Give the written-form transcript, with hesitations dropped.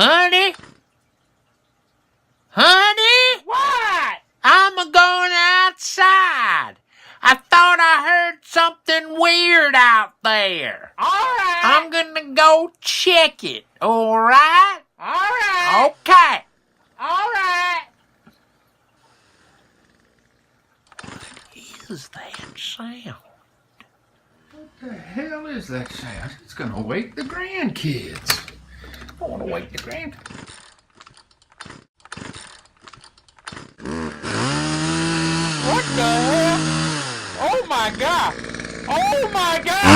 Honey? Honey? What? I'm going outside. I thought I heard something weird out there. All right. I'm gonna go check it, all right? All right. Okay. All right. What is that sound? What the hell is that sound? It's gonna wake the grandkids. I want to wake the grandkids. What the hell? Oh my God. Oh my God.